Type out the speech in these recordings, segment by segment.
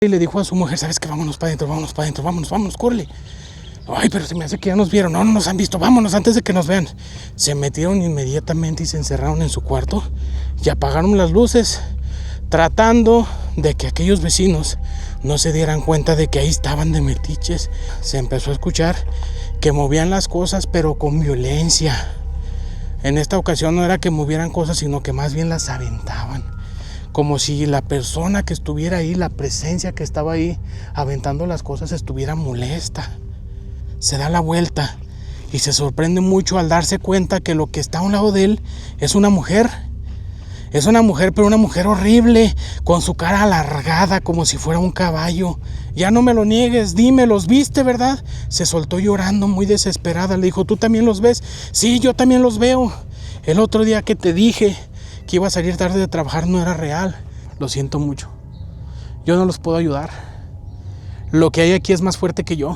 Y le dijo a su mujer, ¿sabes qué? Vámonos para adentro, vámonos, córrele. Ay, pero se me hace que ya nos vieron. No nos han visto, vámonos antes de que nos vean. Se metieron inmediatamente y se encerraron en su cuarto y apagaron las luces, tratando de que aquellos vecinos no se dieran cuenta de que ahí estaban de metiches. Se empezó a escuchar que movían las cosas, pero con violencia. En esta ocasión no era que movieran cosas, sino que más bien las aventaban. Como si la persona que estuviera ahí, la presencia que estaba ahí aventando las cosas, estuviera molesta. Se da la vuelta y se sorprende mucho al darse cuenta que lo que está a un lado de él es una mujer. Es una mujer, pero una mujer horrible, con su cara alargada como si fuera un caballo. Ya no me lo niegues, dime, ¿los viste, verdad? Se soltó llorando muy desesperada. Le dijo, ¿tú también los ves? Sí, yo también los veo. El otro día que te dije que iba a salir tarde de trabajar no era real. Lo siento mucho. Yo no los puedo ayudar. Lo que hay aquí es más fuerte que yo.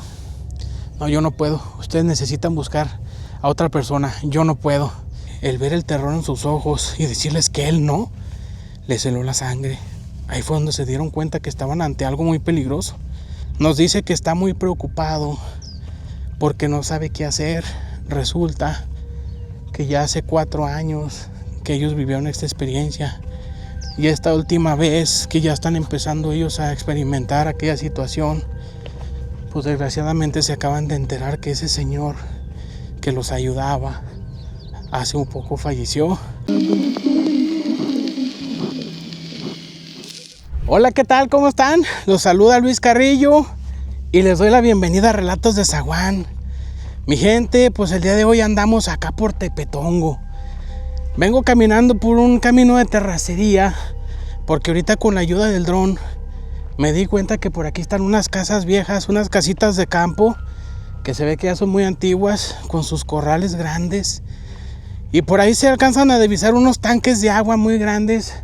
No, yo no puedo. Ustedes necesitan buscar a otra persona. Yo no puedo. El ver el terror en sus ojos y decirles que él no, les heló la sangre. Ahí fue donde se dieron cuenta que estaban ante algo muy peligroso. Nos dice que está muy preocupado porque no sabe qué hacer. Resulta que ya hace 4 años que ellos vivieron esta experiencia. Y esta última vez que ya están empezando ellos a experimentar aquella situación, pues desgraciadamente se acaban de enterar que ese señor que los ayudaba hace un poco falleció. Hola, ¿qué tal? ¿Cómo están? Los saluda Luis Carrillo y les doy la bienvenida a Relatos de Zaguán. Mi gente, pues el día de hoy andamos acá por Tepetongo. Vengo caminando por un camino de terracería porque ahorita con la ayuda del dron me di cuenta que por aquí están unas casas viejas, unas casitas de campo que se ve que ya son muy antiguas, con sus corrales grandes. Y por ahí se alcanzan a divisar unos tanques de agua muy grandes.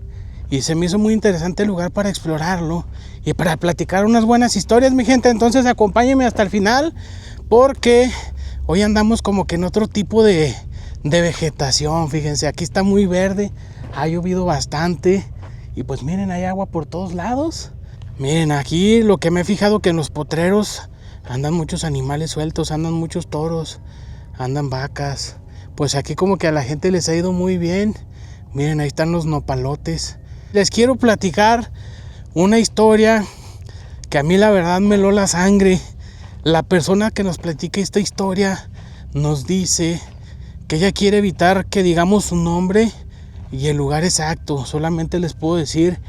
Y se me hizo muy interesante el lugar para explorarlo y para platicar unas buenas historias, mi gente. Entonces acompáñenme hasta el final, porque hoy andamos como que en otro tipo de vegetación. Fíjense, aquí está muy verde, ha llovido bastante. Y pues miren, hay agua por todos lados. Miren, aquí lo que me he fijado que en los potreros andan muchos animales sueltos, andan muchos toros, andan vacas. Pues aquí como que a la gente les ha ido muy bien. Miren, ahí están los nopalotes. Les quiero platicar una historia que a mí la verdad me heló la sangre. La persona que nos platica esta historia nos dice que ella quiere evitar que digamos su nombre y el lugar exacto. Solamente les puedo decir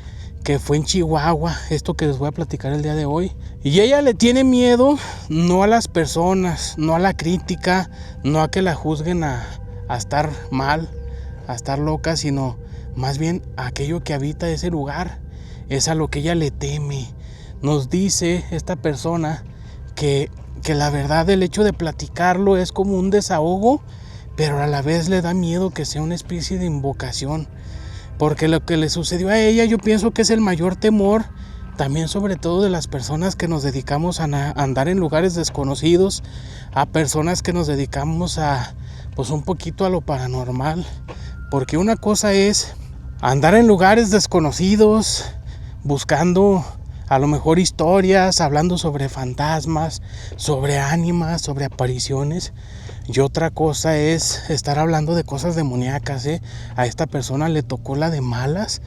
que fue en Chihuahua, esto que les voy a platicar el día de hoy. Y ella le tiene miedo no a las personas, no a la crítica, no a que la juzguen a estar mal, a estar loca, sino más bien a aquello que habita ese lugar. Es a lo que ella le teme. Nos dice esta persona que la verdad el hecho de platicarlo es como un desahogo, pero a la vez le da miedo que sea una especie de invocación. Porque lo que le sucedió a ella, yo pienso que es el mayor temor, también sobre todo de las personas que nos dedicamos a andar en lugares desconocidos, a personas que nos dedicamos a, pues un poquito a lo paranormal. Porque una cosa es andar en lugares desconocidos, buscando a lo mejor historias, hablando sobre fantasmas, sobre ánimas, sobre apariciones. Y otra cosa es estar hablando de cosas demoníacas, ¿eh? A esta persona le tocó la de malas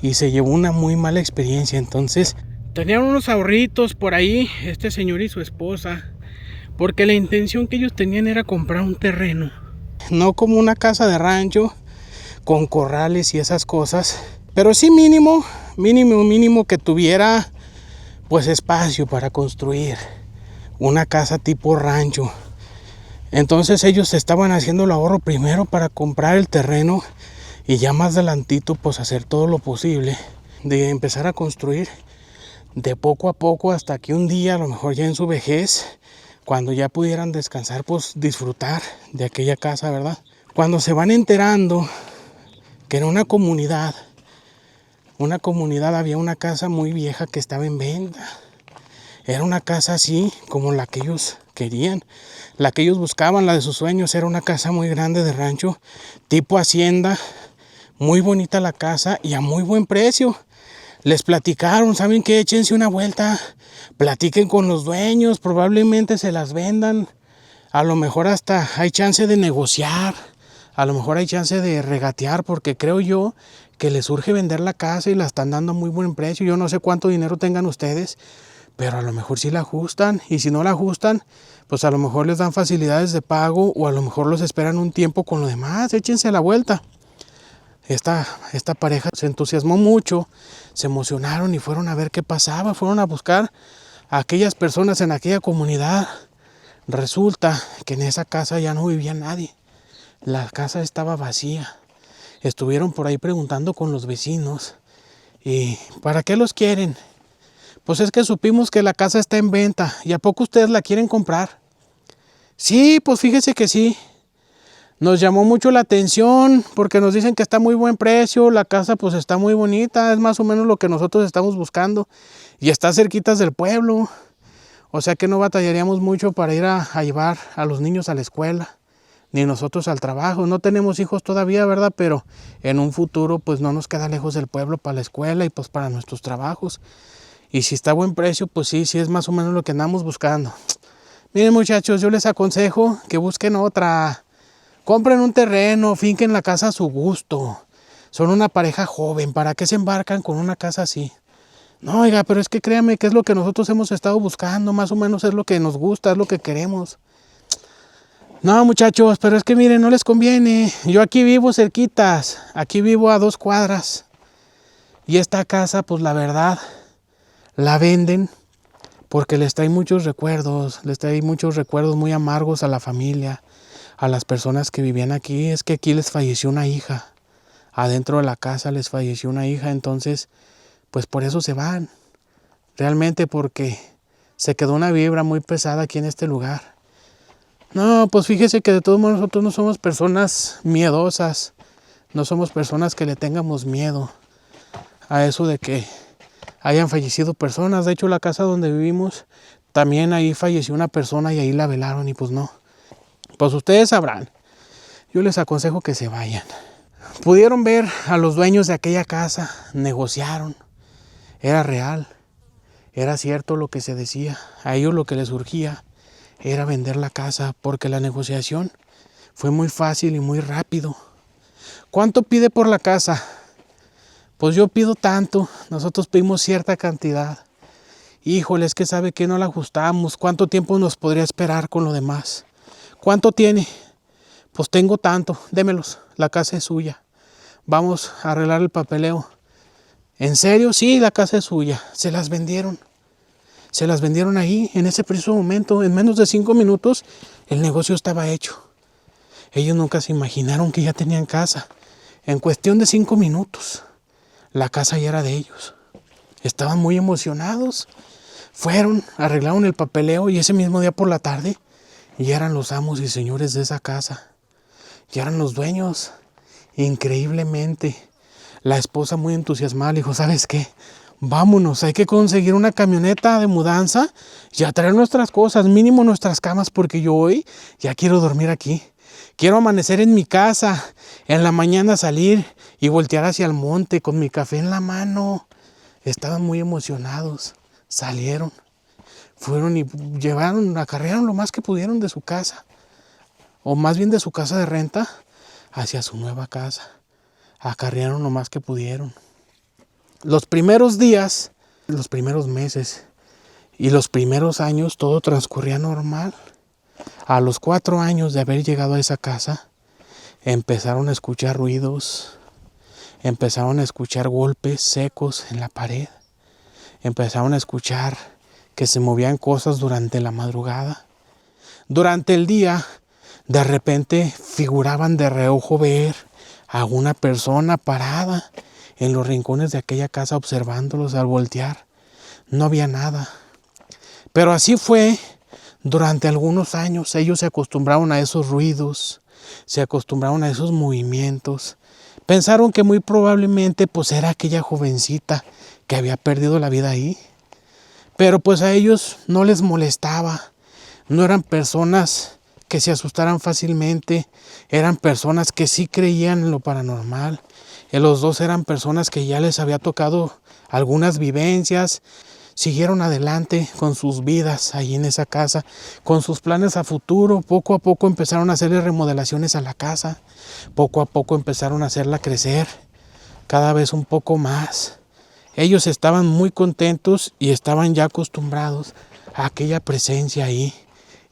y se llevó una muy mala experiencia. Entonces, tenían unos ahorritos por ahí, este señor y su esposa, porque la intención que ellos tenían era comprar un terreno. No como una casa de rancho, con corrales y esas cosas, pero sí mínimo que tuviera pues espacio para construir una casa tipo rancho. Entonces ellos estaban haciendo el ahorro primero para comprar el terreno y ya más adelantito pues hacer todo lo posible de empezar a construir de poco a poco hasta que un día, a lo mejor ya en su vejez, cuando ya pudieran descansar, pues disfrutar de aquella casa, ¿verdad? Cuando se van enterando que en una comunidad había una casa muy vieja que estaba en venta. Era una casa así como la que ellos querían, la que ellos buscaban, la de sus sueños. Era una casa muy grande de rancho, tipo hacienda, muy bonita la casa y a muy buen precio. Les platicaron, ¿saben qué? Échense una vuelta, platiquen con los dueños, probablemente se las vendan. A lo mejor hasta hay chance de negociar, a lo mejor hay chance de regatear, porque creo yo que les urge vender la casa y la están dando a muy buen precio. Yo no sé cuánto dinero tengan ustedes, pero a lo mejor sí la ajustan, y si no la ajustan, pues a lo mejor les dan facilidades de pago, o a lo mejor los esperan un tiempo con lo demás. Échense a la vuelta. Esta pareja se entusiasmó mucho, se emocionaron y fueron a ver qué pasaba, fueron a buscar a aquellas personas en aquella comunidad. Resulta que en esa casa ya no vivía nadie, la casa estaba vacía. Estuvieron por ahí preguntando con los vecinos, ¿y para qué los quieren? Pues es que supimos que la casa está en venta, ¿y a poco ustedes la quieren comprar? Sí, pues fíjese que sí. Nos llamó mucho la atención porque nos dicen que está a muy buen precio, la casa pues está muy bonita, es más o menos lo que nosotros estamos buscando y está cerquitas del pueblo, o sea que no batallaríamos mucho para ir a llevar a los niños a la escuela, ni nosotros al trabajo. No tenemos hijos todavía, ¿verdad? Pero en un futuro pues no nos queda lejos del pueblo para la escuela y pues para nuestros trabajos. Y si está a buen precio, pues sí es más o menos lo que andamos buscando. Miren muchachos, yo les aconsejo que busquen otra. Compren un terreno, finquen la casa a su gusto. Son una pareja joven, ¿para qué se embarcan con una casa así? No, oiga, pero es que créame que es lo que nosotros hemos estado buscando, más o menos es lo que nos gusta, es lo que queremos. No, muchachos, pero es que miren, no les conviene. Yo aquí vivo cerquitas, aquí vivo a 2 cuadras. Y esta casa, pues la verdad, la venden porque les trae muchos recuerdos muy amargos a la familia, a las personas que vivían aquí. Es que aquí les falleció una hija, adentro de la casa les falleció una hija, entonces pues por eso se van, realmente porque se quedó una vibra muy pesada aquí en este lugar. No, pues fíjese que de todos modos nosotros no somos personas miedosas, no somos personas que le tengamos miedo a eso de que hayan fallecido personas. De hecho, la casa donde vivimos, también ahí falleció una persona y ahí la velaron y pues no. Pues ustedes sabrán, yo les aconsejo que se vayan. Pudieron ver a los dueños de aquella casa, negociaron, era real, era cierto lo que se decía. A ellos lo que les urgía era vender la casa porque la negociación fue muy fácil y muy rápido. ¿Cuánto pide por la casa? Pues yo pido tanto, nosotros pedimos cierta cantidad. Híjole, es que sabe que no la ajustamos. ¿Cuánto tiempo nos podría esperar con lo demás? ¿Cuánto tiene? Pues tengo tanto, démelos, la casa es suya. Vamos a arreglar el papeleo. ¿En serio? Sí, la casa es suya. Se las vendieron. Se las vendieron ahí, en ese preciso momento. En menos de 5 minutos, el negocio estaba hecho. Ellos nunca se imaginaron que ya tenían casa. En cuestión de 5 minutos, la casa ya era de ellos. Estaban muy emocionados. Fueron, arreglaron el papeleo y ese mismo día por la tarde ya eran los amos y señores de esa casa. Ya eran los dueños. Increíblemente. La esposa muy entusiasmada le dijo, ¿sabes qué? Vámonos, hay que conseguir una camioneta de mudanza y a traer nuestras cosas, mínimo nuestras camas, porque yo hoy ya quiero dormir aquí. Quiero amanecer en mi casa, en la mañana salir y voltear hacia el monte con mi café en la mano. Estaban muy emocionados, salieron, fueron y acarrearon lo más que pudieron de su casa, o más bien de su casa de renta, hacia su nueva casa. Acarrearon lo más que pudieron. Los primeros días, los primeros meses y los primeros años todo transcurría normal. A los 4 años de haber llegado a esa casa, empezaron a escuchar ruidos, empezaron a escuchar golpes secos en la pared, empezaron a escuchar que se movían cosas durante la madrugada. Durante el día, de repente figuraban de reojo ver a una persona parada en los rincones de aquella casa observándolos. Al voltear no había nada. Pero así fue durante algunos años. Ellos se acostumbraron a esos ruidos, se acostumbraron a esos movimientos. Pensaron que muy probablemente pues era aquella jovencita que había perdido la vida ahí. Pero pues a ellos no les molestaba. No eran personas que se asustaran fácilmente, eran personas que sí creían en lo paranormal, Los dos eran personas que ya les había tocado algunas vivencias, siguieron adelante con sus vidas ahí en esa casa, con sus planes a futuro. Poco a poco empezaron a hacerle remodelaciones a la casa, poco a poco empezaron a hacerla crecer, cada vez un poco más. Ellos estaban muy contentos y estaban ya acostumbrados a aquella presencia ahí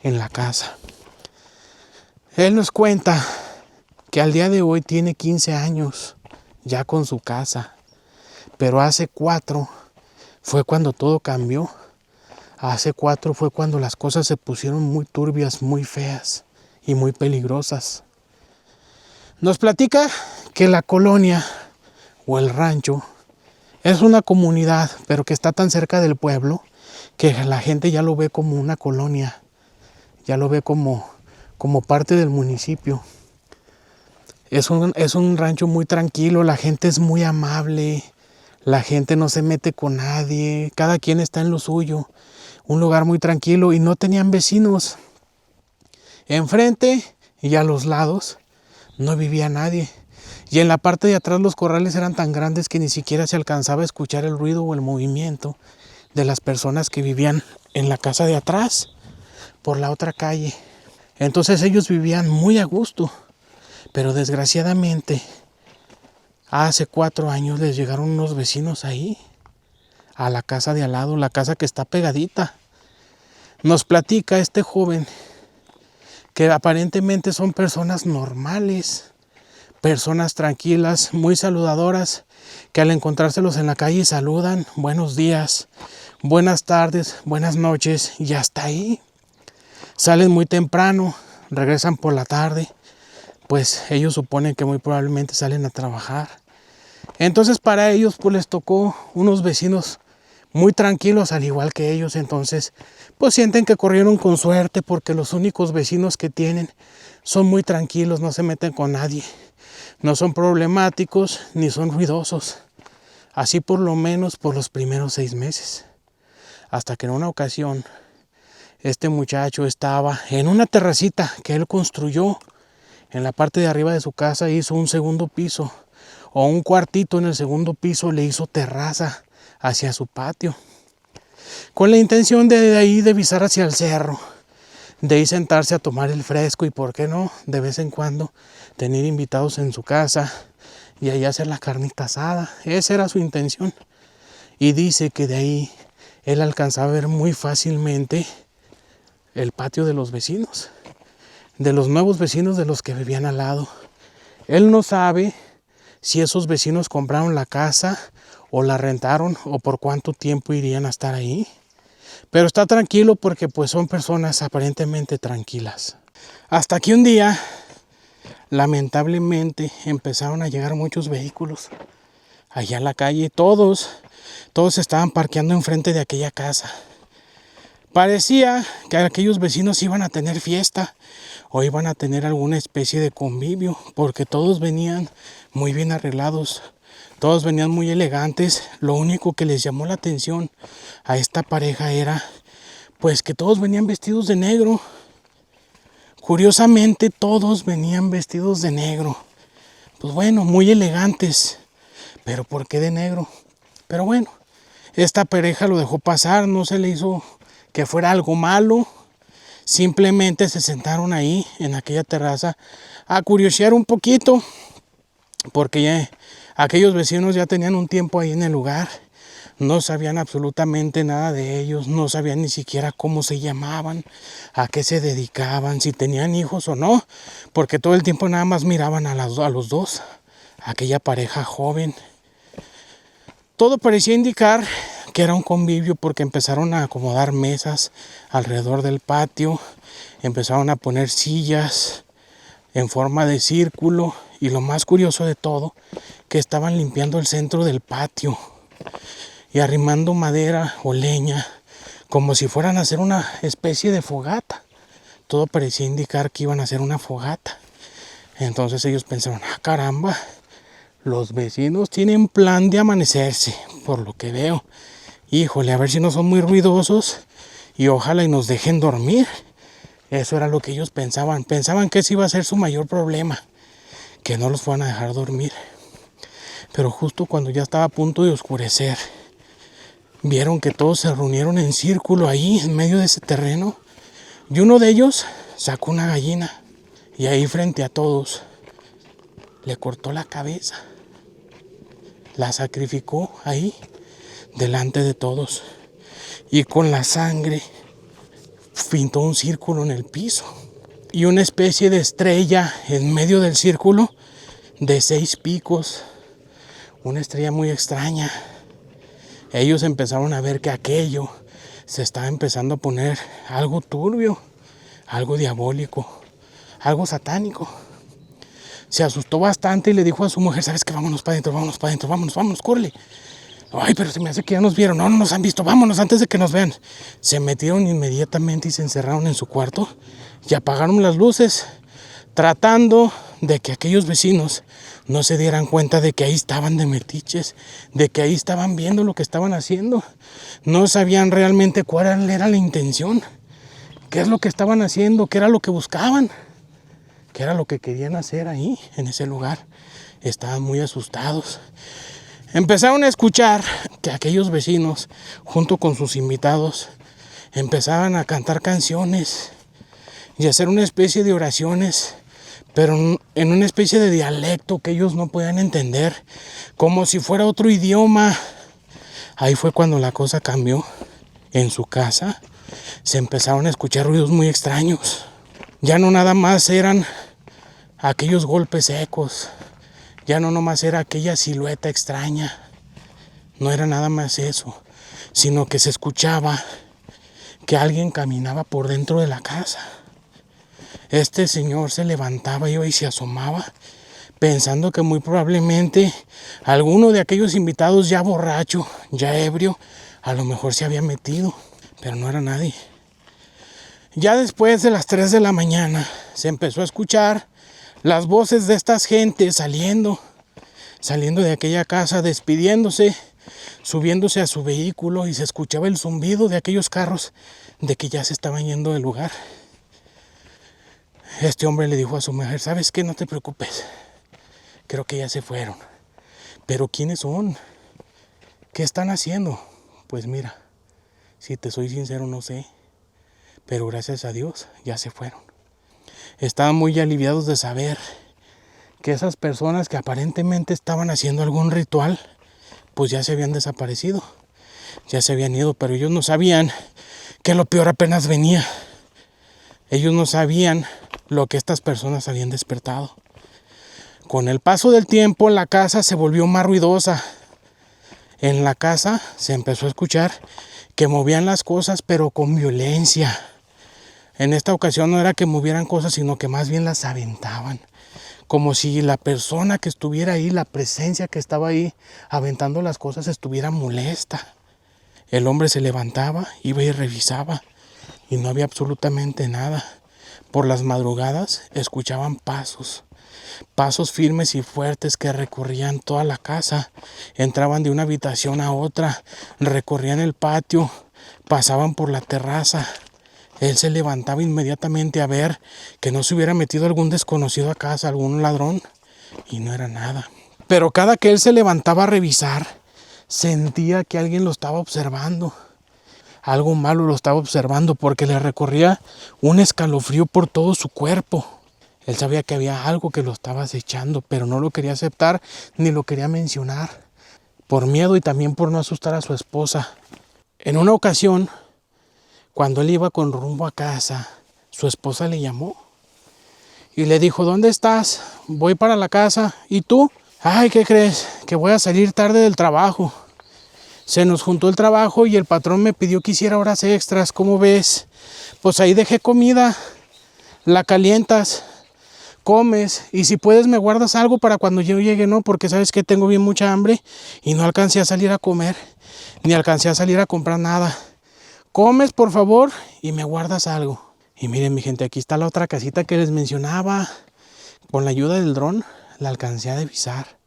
en la casa. Él nos cuenta que al día de hoy tiene 15 años ya con su casa, pero hace 4 fue cuando todo cambió. Hace 4 fue cuando las cosas se pusieron muy turbias, muy feas y muy peligrosas. Nos platica que la colonia o el rancho es una comunidad, pero que está tan cerca del pueblo que la gente ya lo ve como una colonia, ya lo ve como parte del municipio. Es un rancho muy tranquilo, la gente es muy amable, la gente no se mete con nadie, cada quien está en lo suyo. Un lugar muy tranquilo y no tenían vecinos. Enfrente y a los lados no vivía nadie. Y en la parte de atrás los corrales eran tan grandes que ni siquiera se alcanzaba a escuchar el ruido o el movimiento de las personas que vivían en la casa de atrás, por la otra calle. Entonces ellos vivían muy a gusto. Pero desgraciadamente, hace 4 años les llegaron unos vecinos ahí, a la casa de al lado, la casa que está pegadita. Nos platica este joven que aparentemente son personas normales, personas tranquilas, muy saludadoras, que al encontrárselos en la calle saludan, buenos días, buenas tardes, buenas noches, y hasta ahí. Salen muy temprano, regresan por la tarde, pues ellos suponen que muy probablemente salen a trabajar. Entonces para ellos pues les tocó unos vecinos muy tranquilos al igual que ellos. Entonces pues sienten que corrieron con suerte porque los únicos vecinos que tienen son muy tranquilos, no se meten con nadie, no son problemáticos ni son ruidosos. Así por lo menos por los primeros 6 meses. Hasta que en una ocasión este muchacho estaba en una terracita que él construyó. En la parte de arriba de su casa hizo un segundo piso, o un cuartito en el segundo piso le hizo terraza hacia su patio, con la intención de ahí divisar hacia el cerro, de ahí sentarse a tomar el fresco y por qué no, de vez en cuando tener invitados en su casa y ahí hacer la carnita asada. Esa era su intención. Y dice que de ahí él alcanzaba a ver muy fácilmente el patio de los vecinos, de los nuevos vecinos de los que vivían al lado. Él no sabe si esos vecinos compraron la casa o la rentaron o por cuánto tiempo irían a estar ahí. Pero está tranquilo porque pues son personas aparentemente tranquilas. Hasta que un día, lamentablemente, empezaron a llegar muchos vehículos allá en la calle. Todos estaban parqueando enfrente de aquella casa. Parecía que aquellos vecinos iban a tener fiesta o iban a tener alguna especie de convivio, porque todos venían muy bien arreglados, todos venían muy elegantes. Lo único que les llamó la atención a esta pareja era pues que todos venían vestidos de negro. Curiosamente todos venían vestidos de negro. Pues bueno, muy elegantes, pero ¿por qué de negro? Pero bueno, esta pareja lo dejó pasar, no se le hizo que fuera algo malo. Simplemente se sentaron ahí en aquella terraza a curiosear un poquito, porque ya aquellos vecinos ya tenían un tiempo ahí en el lugar, no sabían absolutamente nada de ellos, no sabían ni siquiera cómo se llamaban, a qué se dedicaban, si tenían hijos o no, porque todo el tiempo nada más miraban a los dos, a aquella pareja joven. Todo parecía indicar que era un convivio porque empezaron a acomodar mesas alrededor del patio, empezaron a poner sillas en forma de círculo y lo más curioso de todo, que estaban limpiando el centro del patio y arrimando madera o leña como si fueran a hacer una especie de fogata. Todo parecía indicar que iban a hacer una fogata. Entonces ellos pensaron, caramba, los vecinos tienen plan de amanecerse, por lo que veo. Híjole, a ver si no son muy ruidosos y ojalá y nos dejen dormir. Eso era lo que ellos pensaban. Pensaban que ese iba a ser su mayor problema, que no los fueran a dejar dormir. Pero justo cuando ya estaba a punto de oscurecer, vieron que todos se reunieron en círculo ahí en medio de ese terreno. Y uno de ellos sacó una gallina y ahí frente a todos le cortó la cabeza. La sacrificó ahí delante de todos. Y con la sangre pintó un círculo en el piso. Y una especie de estrella en medio del círculo de 6 picos. Una estrella muy extraña. Ellos empezaron a ver que aquello se estaba empezando a poner algo turbio, algo diabólico, algo satánico. Se asustó bastante y le dijo a su mujer: ¿sabes qué? Vámonos para adentro, vámonos, córrele. Ay, pero se me hace que ya nos vieron. No nos han visto, vámonos antes de que nos vean. Se metieron inmediatamente y se encerraron en su cuarto y apagaron las luces, tratando de que aquellos vecinos no se dieran cuenta de que ahí estaban de metiches, de que ahí estaban viendo lo que estaban haciendo. No sabían realmente cuál era la intención, qué es lo que estaban haciendo, qué era lo que buscaban, qué era lo que querían hacer ahí, en ese lugar. Estaban muy asustados. Empezaron a escuchar que aquellos vecinos, junto con sus invitados, empezaban a cantar canciones y a hacer una especie de oraciones, pero en una especie de dialecto que ellos no podían entender, como si fuera otro idioma. Ahí fue cuando la cosa cambió. En su casa se empezaron a escuchar ruidos muy extraños. Ya no nada más eran aquellos golpes secos, ya no nomás era aquella silueta extraña, no era nada más eso, sino que se escuchaba que alguien caminaba por dentro de la casa. Este señor se levantaba y se asomaba, pensando que muy probablemente alguno de aquellos invitados ya borracho, ya ebrio, a lo mejor se había metido, pero no era nadie. Ya después de las 3 de la mañana se empezó a escuchar las voces de estas gentes saliendo de aquella casa, despidiéndose, subiéndose a su vehículo, y se escuchaba el zumbido de aquellos carros de que ya se estaban yendo del lugar. Este hombre le dijo a su mujer: ¿sabes qué? No te preocupes, creo que ya se fueron. ¿Pero quiénes son? ¿Qué están haciendo? Pues mira, si te soy sincero, no sé, pero gracias a Dios ya se fueron. Estaban muy aliviados de saber que esas personas que aparentemente estaban haciendo algún ritual, pues ya se habían desaparecido, ya se habían ido, pero ellos no sabían que lo peor apenas venía. Ellos no sabían lo que estas personas habían despertado. Con el paso del tiempo, la casa se volvió más ruidosa. En la casa se empezó a escuchar que movían las cosas, pero con violencia. En esta ocasión no era que movieran cosas, sino que más bien las aventaban. Como si la persona que estuviera ahí, la presencia que estaba ahí aventando las cosas, estuviera molesta. El hombre se levantaba, iba y revisaba, y no había absolutamente nada. Por las madrugadas escuchaban pasos firmes y fuertes que recorrían toda la casa. Entraban de una habitación a otra, recorrían el patio, pasaban por la terraza. Él se levantaba inmediatamente a ver que no se hubiera metido algún desconocido a casa, algún ladrón, y no era nada. Pero cada que él se levantaba a revisar, sentía que alguien lo estaba observando. Algo malo lo estaba observando, porque le recorría un escalofrío por todo su cuerpo. Él sabía que había algo que lo estaba acechando, pero no lo quería aceptar ni lo quería mencionar, por miedo y también por no asustar a su esposa. En una ocasión, cuando él iba con rumbo a casa, su esposa le llamó y le dijo: ¿dónde estás? Voy para la casa. ¿Y tú? Ay, ¿qué crees? Que voy a salir tarde del trabajo. Se nos juntó el trabajo y el patrón me pidió que hiciera horas extras. ¿Cómo ves? Pues ahí dejé comida. La calientas, comes, y si puedes me guardas algo para cuando yo llegue, ¿no? Porque sabes que tengo bien mucha hambre y no alcancé a salir a comer, ni alcancé a salir a comprar nada. Comes, por favor, y me guardas algo. Y miren, mi gente, aquí está la otra casita que les mencionaba. Con la ayuda del dron la alcancé a divisar.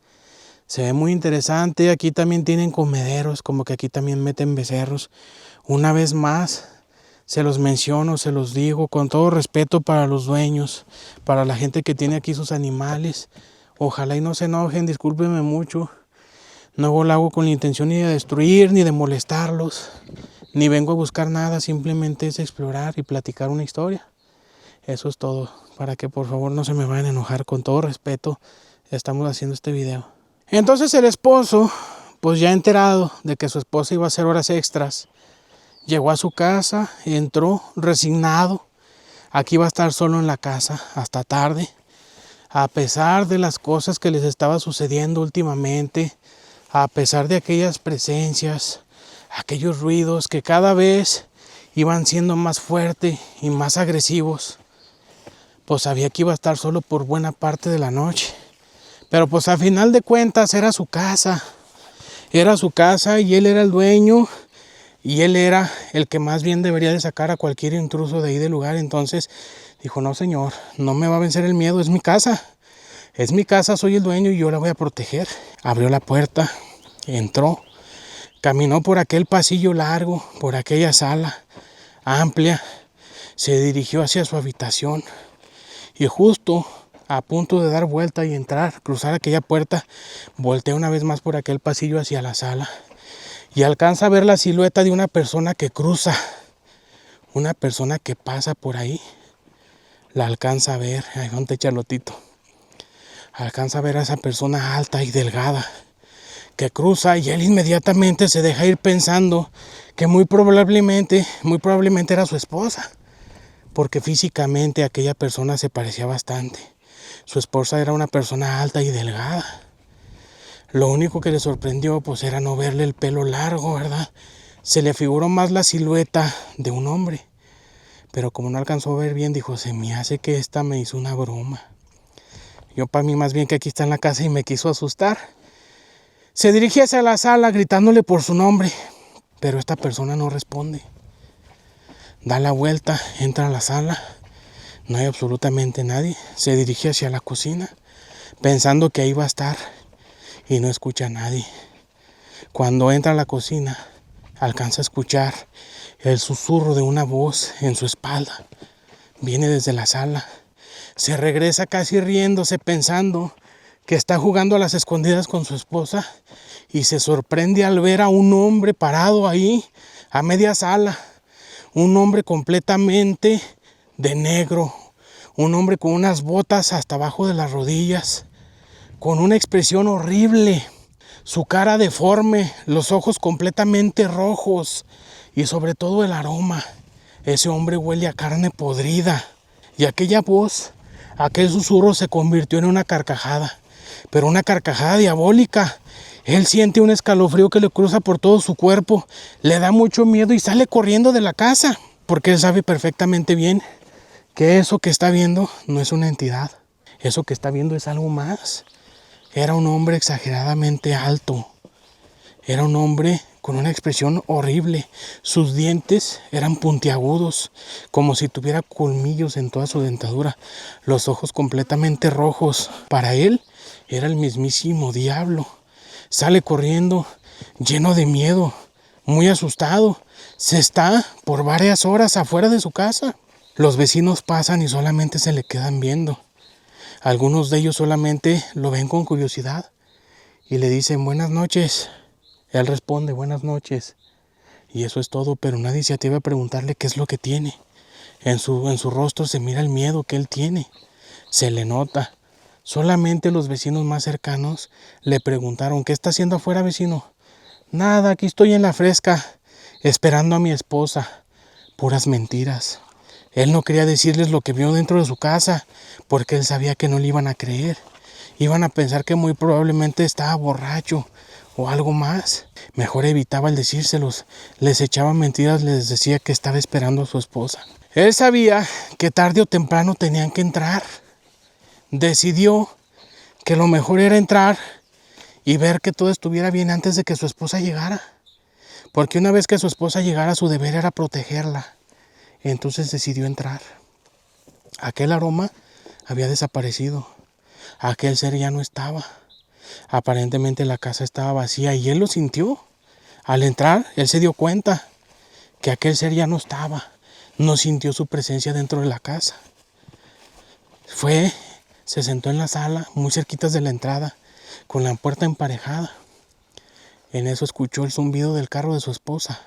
Se ve muy interesante. Aquí también tienen comederos, como que aquí también meten becerros. Una vez más, se los menciono, se los digo con todo respeto para los dueños, para la gente que tiene aquí sus animales. Ojalá y no se enojen, discúlpenme mucho. No lo hago con la intención ni de destruir, ni de molestarlos, ni vengo a buscar nada, simplemente es explorar y platicar una historia. Eso es todo, para que por favor no se me vayan a enojar. Con todo respeto, estamos haciendo este video. Entonces el esposo, pues ya enterado de que su esposa iba a hacer horas extras, llegó a su casa, entró resignado. Aquí iba a estar solo en la casa hasta tarde, a pesar de las cosas que les estaba sucediendo últimamente, a pesar de aquellas presencias, aquellos ruidos que cada vez iban siendo más fuertes y más agresivos. Pues sabía que iba a estar solo por buena parte de la noche. Pero pues a final de cuentas era su casa. Era su casa y él era el dueño. Y él era el que más bien debería de sacar a cualquier intruso de ahí del lugar. Entonces dijo, no señor, no me va a vencer el miedo, es mi casa. Es mi casa, soy el dueño y yo la voy a proteger. Abrió la puerta, entró, caminó por aquel pasillo largo, por aquella sala amplia. Se dirigió hacia su habitación. Y justo a punto de dar vuelta y entrar, cruzar aquella puerta, voltea una vez más por aquel pasillo hacia la sala y alcanza a ver la silueta de una persona que cruza, una persona que pasa por ahí. La alcanza a ver, ahí donde Charlotito. Alcanza a ver a esa persona alta y delgada que cruza y él inmediatamente se deja ir pensando que muy probablemente era su esposa. Porque físicamente aquella persona se parecía bastante. Su esposa era una persona alta y delgada. Lo único que le sorprendió pues era no verle el pelo largo, ¿verdad? Se le figuró más la silueta de un hombre. Pero como no alcanzó a ver bien, dijo, se me hace que esta me hizo una broma. Yo para mí más bien que aquí está en la casa y me quiso asustar. Se dirige hacia la sala gritándole por su nombre. Pero esta persona no responde. Da la vuelta, entra a la sala, no hay absolutamente nadie. Se dirige hacia la cocina, pensando que ahí va a estar, y no escucha a nadie. Cuando entra a la cocina, alcanza a escuchar el susurro de una voz en su espalda. Viene desde la sala, se regresa casi riéndose, pensando que está jugando a las escondidas con su esposa, y se sorprende al ver a un hombre parado ahí, a media sala. Un hombre completamente de negro, un hombre con unas botas hasta abajo de las rodillas, con una expresión horrible, su cara deforme, los ojos completamente rojos y sobre todo el aroma. Ese hombre huele a carne podrida y aquella voz, aquel susurro se convirtió en una carcajada, pero una carcajada diabólica. Él siente un escalofrío que le cruza por todo su cuerpo, le da mucho miedo y sale corriendo de la casa, porque él sabe perfectamente bien que eso que está viendo no es una entidad, eso que está viendo es algo más. Era un hombre exageradamente alto, era un hombre con una expresión horrible, sus dientes eran puntiagudos, como si tuviera colmillos en toda su dentadura, los ojos completamente rojos. Para él era el mismísimo diablo. Sale corriendo, lleno de miedo, muy asustado. Se está por varias horas afuera de su casa. Los vecinos pasan y solamente se le quedan viendo. Algunos de ellos solamente lo ven con curiosidad y le dicen buenas noches. Él responde buenas noches. Y eso es todo, pero nadie se atreve a preguntarle qué es lo que tiene. En su rostro se mira el miedo que él tiene. Se le nota. Solamente los vecinos más cercanos le preguntaron, ¿qué está haciendo afuera, vecino? Nada, aquí estoy en la fresca, esperando a mi esposa. Puras mentiras. Él no quería decirles lo que vio dentro de su casa, porque él sabía que no le iban a creer. Iban a pensar que muy probablemente estaba borracho o algo más. Mejor evitaba el decírselos. Les echaba mentiras, les decía que estaba esperando a su esposa. Él sabía que tarde o temprano tenían que entrar. Decidió que lo mejor era entrar y ver que todo estuviera bien antes de que su esposa llegara. Porque una vez que su esposa llegara, su deber era protegerla. Entonces decidió entrar. Aquel aroma había desaparecido. Aquel ser ya no estaba. Aparentemente la casa estaba vacía y él lo sintió. Al entrar, él se dio cuenta que aquel ser ya no estaba. No sintió su presencia dentro de la casa. Se sentó en la sala, muy cerquitas de la entrada, con la puerta emparejada. En eso escuchó el zumbido del carro de su esposa.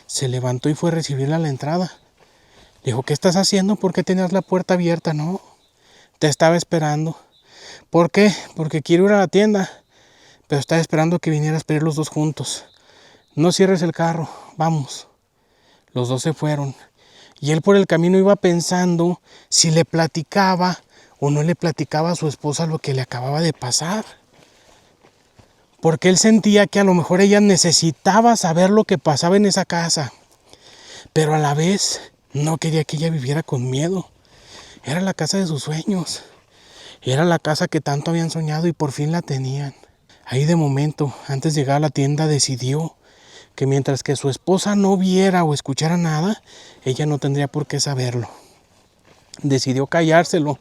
Se levantó y fue a recibirla a la entrada. Dijo, ¿qué estás haciendo? ¿Por qué tenías la puerta abierta? No, te estaba esperando. ¿Por qué? Porque quiero ir a la tienda, pero estaba esperando que vinieras para ir los dos juntos. No cierres el carro, vamos. Los dos se fueron. Y él por el camino iba pensando si le platicaba o no le platicaba a su esposa lo que le acababa de pasar. Porque él sentía que a lo mejor ella necesitaba saber lo que pasaba en esa casa. Pero a la vez no quería que ella viviera con miedo. Era la casa de sus sueños. Era la casa que tanto habían soñado y por fin la tenían. Ahí de momento, antes de llegar a la tienda, decidió que mientras que su esposa no viera o escuchara nada, ella no tendría por qué saberlo. Decidió callárselo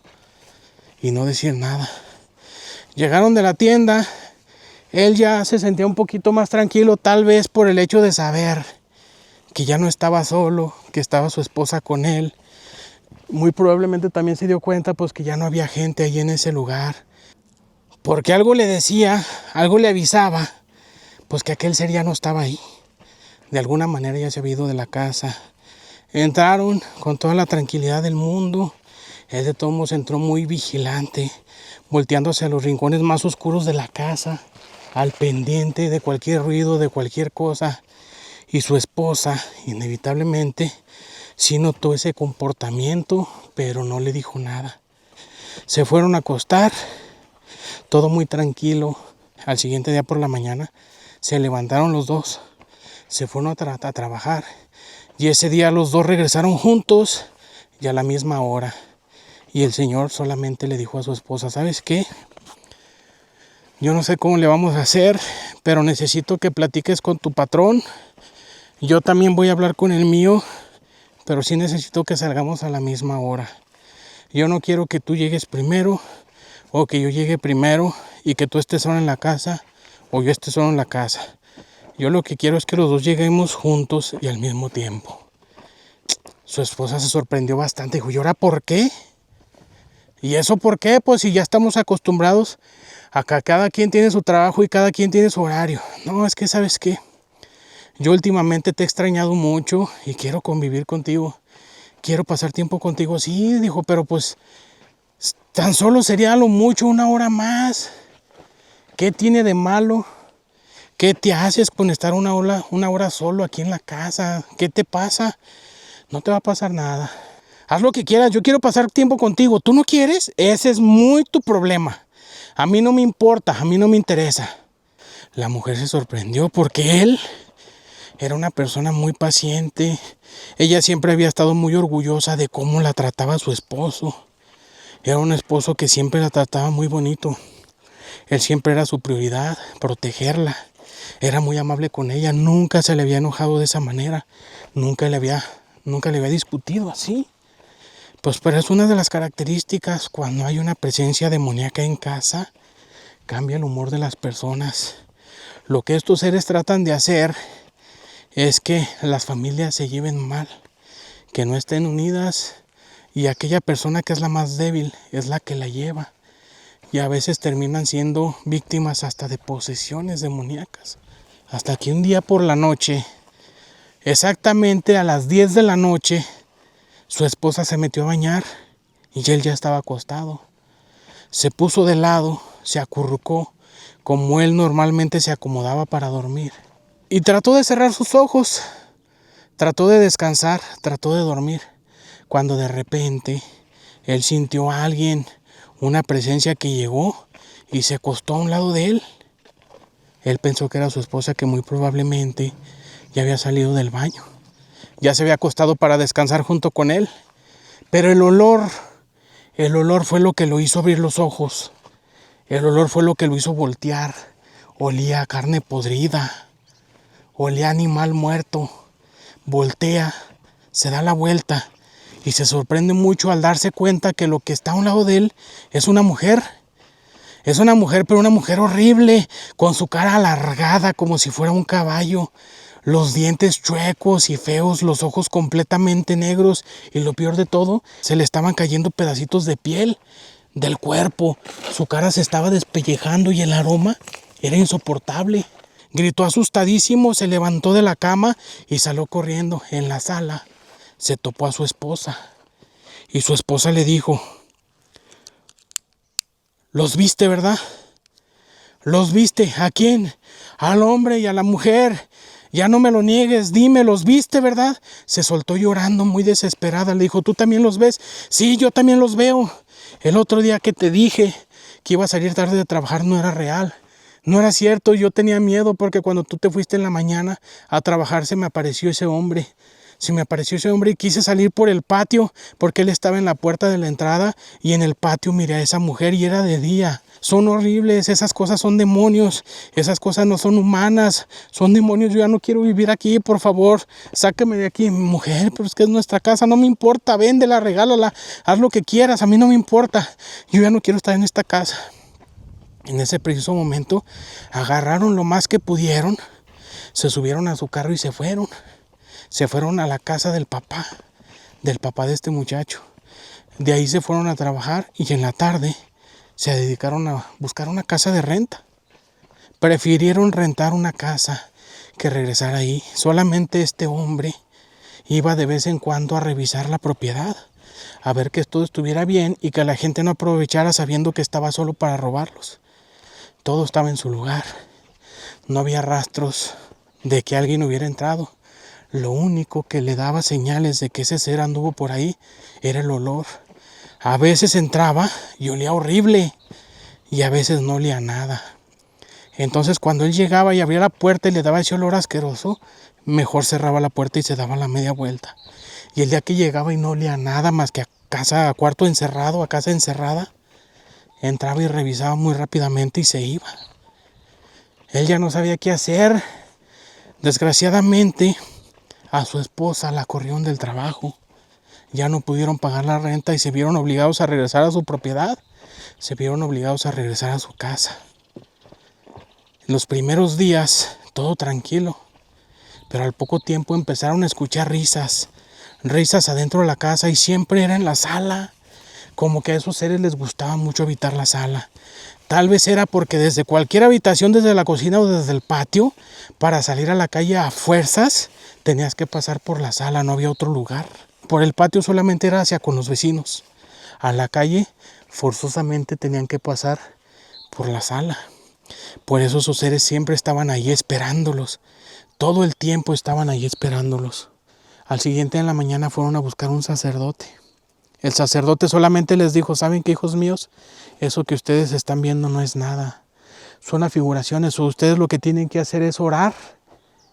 y no decir nada. Llegaron de la tienda. Él ya se sentía un poquito más tranquilo, tal vez por el hecho de saber que ya no estaba solo, que estaba su esposa con él. Muy probablemente también se dio cuenta pues que ya no había gente ahí en ese lugar. Porque algo le decía, algo le avisaba, pues que aquel ser ya no estaba ahí. De alguna manera ya se había ido de la casa. Entraron con toda la tranquilidad del mundo. Él de todos modos entró muy vigilante, volteándose a los rincones más oscuros de la casa, al pendiente de cualquier ruido, de cualquier cosa. Y su esposa, inevitablemente, sí notó ese comportamiento, pero no le dijo nada. Se fueron a acostar, todo muy tranquilo. Al siguiente día por la mañana, se levantaron los dos. Se fueron a trabajar y ese día los dos regresaron juntos y a la misma hora. Y el Señor solamente le dijo a su esposa, ¿sabes qué? Yo no sé cómo le vamos a hacer, pero necesito que platiques con tu patrón. Yo también voy a hablar con el mío, pero sí necesito que salgamos a la misma hora. Yo no quiero que tú llegues primero o que yo llegue primero y que tú estés solo en la casa o yo esté solo en la casa. Yo lo que quiero es que los dos lleguemos juntos y al mismo tiempo. Su esposa se sorprendió bastante. Dijo, ¿y ahora por qué? ¿Y eso por qué? Pues si ya estamos acostumbrados a que cada quien tiene su trabajo y cada quien tiene su horario. No, es que ¿sabes qué? Yo últimamente te he extrañado mucho y quiero convivir contigo. Quiero pasar tiempo contigo. Sí, dijo, pero pues tan solo sería a lo mucho 1 hora más. ¿Qué tiene de malo? ¿Qué te haces con estar una hora solo aquí en la casa? ¿Qué te pasa? No te va a pasar nada. Haz lo que quieras, yo quiero pasar tiempo contigo. ¿Tú no quieres? Ese es muy tu problema. A mí no me importa, a mí no me interesa. La mujer se sorprendió porque él era una persona muy paciente. Ella siempre había estado muy orgullosa de cómo la trataba su esposo. Era un esposo que siempre la trataba muy bonito. Él siempre era su prioridad, protegerla. Era muy amable con ella, nunca se le había enojado de esa manera, nunca le había discutido así. Pues pero es una de las características cuando hay una presencia demoníaca en casa, cambia el humor de las personas. Lo que estos seres tratan de hacer es que las familias se lleven mal, que no estén unidas y aquella persona que es la más débil es la que la lleva. Y a veces terminan siendo víctimas hasta de posesiones demoníacas. Hasta que un día por la noche, exactamente a las 10 de la noche, su esposa se metió a bañar y él ya estaba acostado. Se puso de lado, se acurrucó, como él normalmente se acomodaba para dormir. Y trató de cerrar sus ojos, trató de descansar, trató de dormir. Cuando de repente él sintió a alguien, una presencia que llegó y se acostó a un lado de él. Él pensó que era su esposa, que muy probablemente ya había salido del baño. Ya se había acostado para descansar junto con él. Pero el olor fue lo que lo hizo abrir los ojos. El olor fue lo que lo hizo voltear. Olía a carne podrida. Olía a animal muerto. Voltea, se da la vuelta y se sorprende mucho al darse cuenta que lo que está a un lado de él es una mujer. Es una mujer, pero una mujer horrible, con su cara alargada como si fuera un caballo, los dientes chuecos y feos, los ojos completamente negros y lo peor de todo, se le estaban cayendo pedacitos de piel del cuerpo. Su cara se estaba despellejando y el aroma era insoportable. Gritó asustadísimo, se levantó de la cama y salió corriendo. En la sala se topó a su esposa y su esposa le dijo: ¿los viste, verdad? ¿Los viste? ¿A quién? Al hombre y a la mujer. Ya no me lo niegues, dime, ¿los viste, verdad? Se soltó llorando, muy desesperada. Le dijo: ¿tú también los ves? Sí, yo también los veo. El otro día que te dije que iba a salir tarde de trabajar no era real. No era cierto, yo tenía miedo porque cuando tú te fuiste en la mañana a trabajar se me apareció ese hombre. Se me apareció ese hombre y quise salir por el patio porque él estaba en la puerta de la entrada y en el patio miré a esa mujer y era de día. Son horribles, esas cosas son demonios, esas cosas no son humanas, son demonios. Yo ya no quiero vivir aquí, por favor, sáqueme de aquí. Mujer, pero es que es nuestra casa, no me importa, véndela, regálala, haz lo que quieras, a mí no me importa. Yo ya no quiero estar en esta casa. En ese preciso momento agarraron lo más que pudieron, se subieron a su carro y se fueron. Se fueron a la casa del papá de este muchacho. De ahí se fueron a trabajar y en la tarde se dedicaron a buscar una casa de renta. Prefirieron rentar una casa que regresar ahí. Solamente este hombre iba de vez en cuando a revisar la propiedad, a ver que todo estuviera bien y que la gente no aprovechara sabiendo que estaba solo para robarlos. Todo estaba en su lugar. No había rastros de que alguien hubiera entrado. Lo único que le daba señales de que ese ser anduvo por ahí era el olor. A veces entraba y olía horrible y a veces no olía nada. Entonces cuando él llegaba y abría la puerta y le daba ese olor asqueroso, mejor cerraba la puerta y se daba la media vuelta. Y el día que llegaba y no olía nada más que a cuarto encerrado, a casa encerrada, entraba y revisaba muy rápidamente y se iba. Él ya no sabía qué hacer. Desgraciadamente, a su esposa la corrieron del trabajo. Ya no pudieron pagar la renta y se vieron obligados a regresar a su propiedad. Se vieron obligados a regresar a su casa. En los primeros días, todo tranquilo. Pero al poco tiempo empezaron a escuchar risas. Risas adentro de la casa y siempre era en la sala. Como que a esos seres les gustaba mucho habitar la sala. Tal vez era porque desde cualquier habitación, desde la cocina o desde el patio, para salir a la calle a fuerzas, tenías que pasar por la sala, no había otro lugar. Por el patio solamente era hacia con los vecinos. A la calle forzosamente tenían que pasar por la sala. Por eso esos seres siempre estaban ahí esperándolos. Todo el tiempo estaban ahí esperándolos. Al siguiente en la mañana fueron a buscar un sacerdote. El sacerdote solamente les dijo: ¿saben qué, hijos míos? Eso que ustedes están viendo no es nada. Son afiguraciones. Ustedes lo que tienen que hacer es orar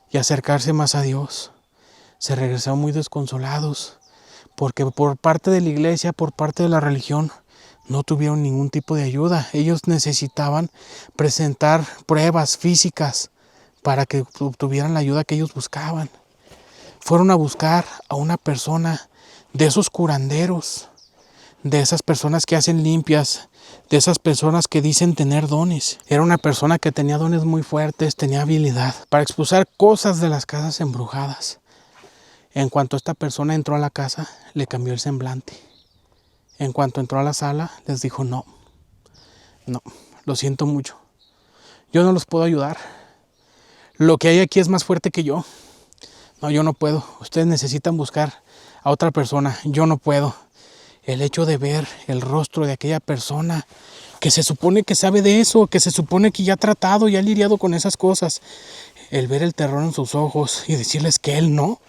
y acercarse más a Dios. Se regresaron muy desconsolados porque por parte de la iglesia, por parte de la religión, no tuvieron ningún tipo de ayuda. Ellos necesitaban presentar pruebas físicas para que obtuvieran la ayuda que ellos buscaban. Fueron a buscar a una persona de esos curanderos, de esas personas que hacen limpias, de esas personas que dicen tener dones. Era una persona que tenía dones muy fuertes, tenía habilidad para expulsar cosas de las casas embrujadas. En cuanto esta persona entró a la casa, le cambió el semblante. En cuanto entró a la sala, les dijo: no, lo siento mucho. Yo no los puedo ayudar. Lo que hay aquí es más fuerte que yo. No, yo no puedo. Ustedes necesitan buscar a otra persona. Yo no puedo. El hecho de ver el rostro de aquella persona que se supone que sabe de eso, que se supone que ya ha tratado y ha lidiado con esas cosas, el ver el terror en sus ojos y decirles que él no,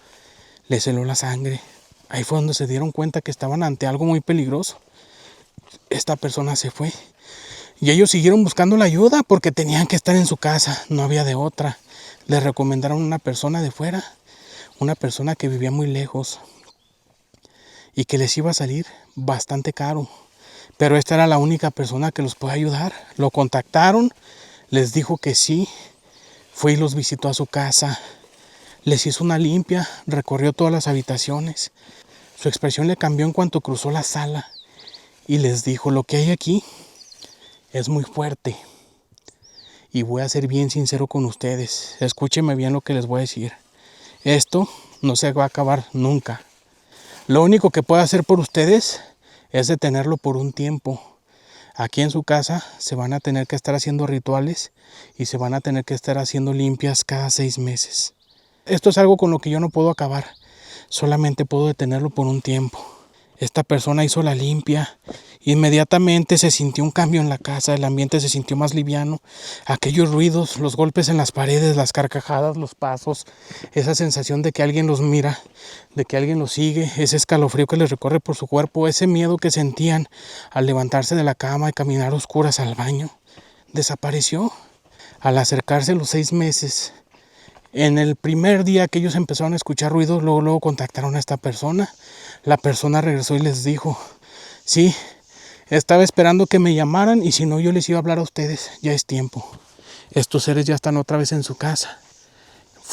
les heló la sangre. Ahí fue donde se dieron cuenta que estaban ante algo muy peligroso. Esta persona se fue y ellos siguieron buscando la ayuda porque tenían que estar en su casa, no había de otra. Les recomendaron una persona de fuera, una persona que vivía muy lejos y que les iba a salir bastante caro. Pero esta era la única persona que los puede ayudar. Lo contactaron, les dijo que sí, fue y los visitó a su casa, les hizo una limpia, recorrió todas las habitaciones. Su expresión le cambió en cuanto cruzó la sala y les dijo: lo que hay aquí es muy fuerte y voy a ser bien sincero con ustedes. Escúchenme bien lo que les voy a decir. Esto no se va a acabar nunca. Lo único que puedo hacer por ustedes es detenerlo por un tiempo. Aquí en su casa se van a tener que estar haciendo rituales y se van a tener que estar haciendo limpias cada 6 meses. Esto es algo con lo que yo no puedo acabar, solamente puedo detenerlo por un tiempo. Esta persona hizo la limpia, inmediatamente se sintió un cambio en la casa, el ambiente se sintió más liviano, aquellos ruidos, los golpes en las paredes, las carcajadas, los pasos, esa sensación de que alguien los mira, de que alguien los sigue, ese escalofrío que les recorre por su cuerpo, ese miedo que sentían al levantarse de la cama y caminar a oscuras al baño, desapareció. Al acercarse los 6 meses, en el primer día que ellos empezaron a escuchar ruidos, luego contactaron a esta persona. La persona regresó y les dijo, sí, estaba esperando que me llamaran y si no yo les iba a hablar a ustedes, ya es tiempo. Estos seres ya están otra vez en su casa.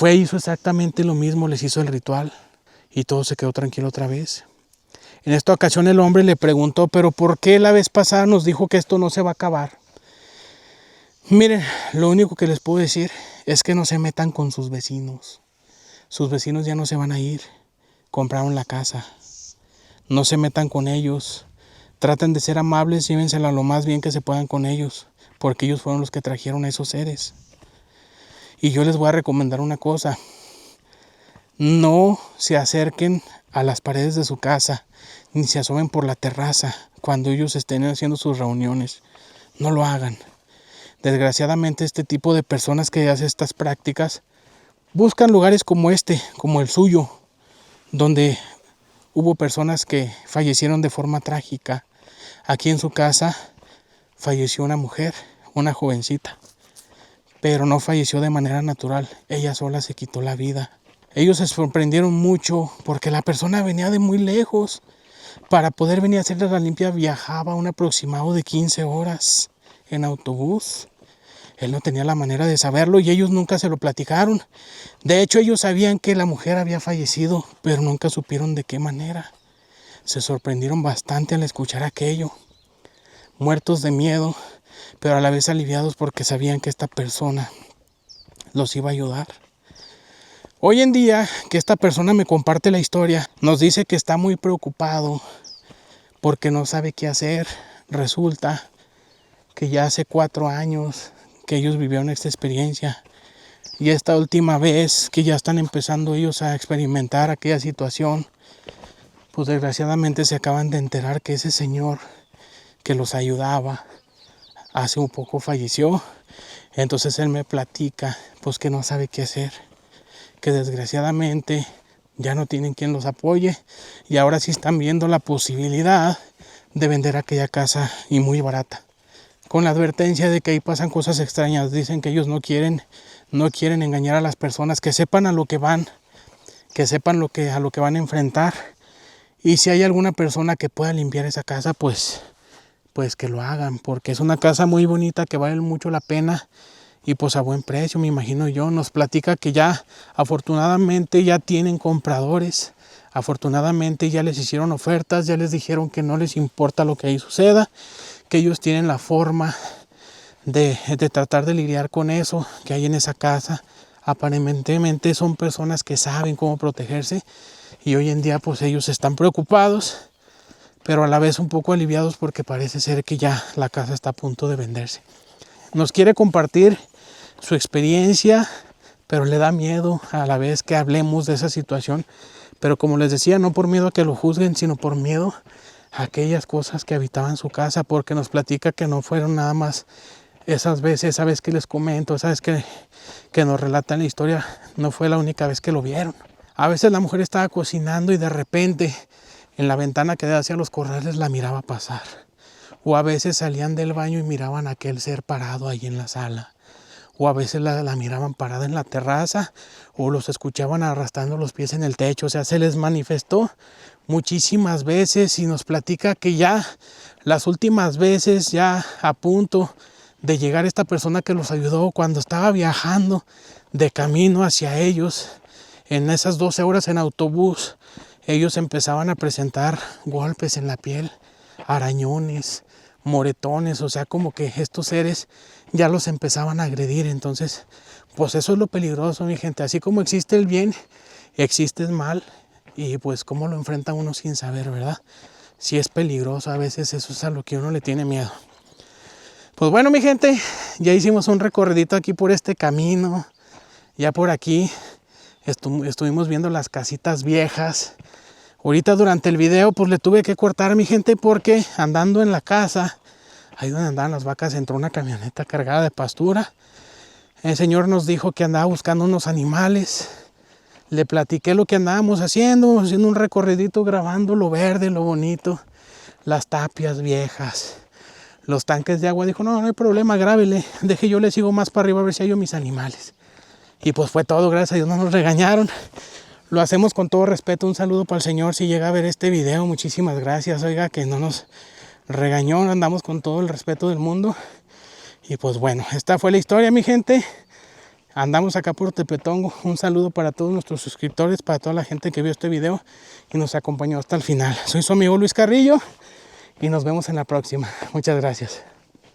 Hizo exactamente lo mismo, les hizo el ritual y todo se quedó tranquilo otra vez. En esta ocasión el hombre le preguntó, pero ¿por qué la vez pasada nos dijo que esto no se va a acabar? Miren, lo único que les puedo decir es que no se metan con sus vecinos. Sus vecinos ya no se van a ir. Compraron la casa. No se metan con ellos. Traten de ser amables, llévensela lo más bien que se puedan con ellos, porque ellos fueron los que trajeron a esos seres. Y yo les voy a recomendar una cosa. No se acerquen a las paredes de su casa, ni se asomen por la terraza cuando ellos estén haciendo sus reuniones. No lo hagan. Desgraciadamente este tipo de personas que hacen estas prácticas buscan lugares como este, como el suyo, donde hubo personas que fallecieron de forma trágica. Aquí en su casa falleció una mujer, una jovencita, pero no falleció de manera natural, ella sola se quitó la vida. Ellos se sorprendieron mucho porque la persona venía de muy lejos. Para poder venir a hacerle la limpia viajaba un aproximado de 15 horas en autobús. Él no tenía la manera de saberlo y ellos nunca se lo platicaron. De hecho, ellos sabían que la mujer había fallecido, pero nunca supieron de qué manera. Se sorprendieron bastante al escuchar aquello, muertos de miedo, pero a la vez aliviados porque sabían que esta persona los iba a ayudar. Hoy en día, que esta persona me comparte la historia, nos dice que está muy preocupado porque no sabe qué hacer. Resulta que ya hace 4 años que ellos vivieron esta experiencia y esta última vez que ya están empezando ellos a experimentar aquella situación, pues desgraciadamente se acaban de enterar que ese señor que los ayudaba hace un poco falleció. Entonces él me platica pues que no sabe qué hacer, que desgraciadamente ya no tienen quien los apoye y ahora sí están viendo la posibilidad de vender aquella casa y muy barata, con la advertencia de que ahí pasan cosas extrañas. Dicen que ellos no quieren engañar a las personas, que sepan a lo que van, que sepan a lo que van a enfrentar. Y si hay alguna persona que pueda limpiar esa casa, pues que lo hagan, porque es una casa muy bonita que vale mucho la pena y pues a buen precio, me imagino yo. Nos platica que ya afortunadamente ya tienen compradores, afortunadamente ya les hicieron ofertas, ya les dijeron que no les importa lo que ahí suceda, que ellos tienen la forma de tratar de lidiar con eso que hay en esa casa. Aparentemente son personas que saben cómo protegerse y hoy en día pues ellos están preocupados, pero a la vez un poco aliviados porque parece ser que ya la casa está a punto de venderse. Nos quiere compartir su experiencia, pero le da miedo a la vez que hablemos de esa situación. Pero como les decía, no por miedo a que lo juzguen, sino por miedo a aquellas cosas que habitaban su casa, porque nos platica que no fueron nada más esa vez que les comento, esa vez que nos relatan la historia, no fue la única vez que lo vieron. A veces la mujer estaba cocinando y de repente en la ventana que da hacia los corrales la miraba pasar. O a veces salían del baño y miraban a aquel ser parado ahí en la sala. O a veces la miraban parada en la terraza o los escuchaban arrastrando los pies en el techo. O sea, se les manifestó muchísimas veces y nos platica que ya las últimas veces, ya a punto de llegar esta persona que los ayudó, cuando estaba viajando de camino hacia ellos, en esas 12 horas en autobús, ellos empezaban a presentar golpes en la piel, arañones, moretones, o sea, como que estos seres ya los empezaban a agredir. Entonces, pues eso es lo peligroso, mi gente. Así como existe el bien, existe el mal, y pues cómo lo enfrenta uno sin saber, ¿verdad? Si es peligroso, a veces eso es a lo que uno le tiene miedo. Pues bueno, mi gente, ya hicimos un recorridito aquí por este camino. Ya por aquí estuvimos viendo las casitas viejas. Ahorita durante el video pues le tuve que cortar, mi gente, porque andando en la casa, ahí donde andaban las vacas, entró una camioneta cargada de pastura. El señor nos dijo que andaba buscando unos animales. Le platiqué lo que andábamos haciendo un recorridito, grabando lo verde, lo bonito, las tapias viejas, los tanques de agua. Dijo, no hay problema, grábele, deje, yo le sigo más para arriba a ver si hallo mis animales. Y pues fue todo, gracias a Dios no nos regañaron. Lo hacemos con todo respeto. Un saludo para el señor si llega a ver este video. Muchísimas gracias, oiga, que no nos regañó. Andamos con todo el respeto del mundo. Y pues bueno, esta fue la historia, mi gente. Andamos acá por Tepetongo. Un saludo para todos nuestros suscriptores, para toda la gente que vio este video y nos acompañó hasta el final. Soy su amigo Luis Carrillo y nos vemos en la próxima. Muchas gracias.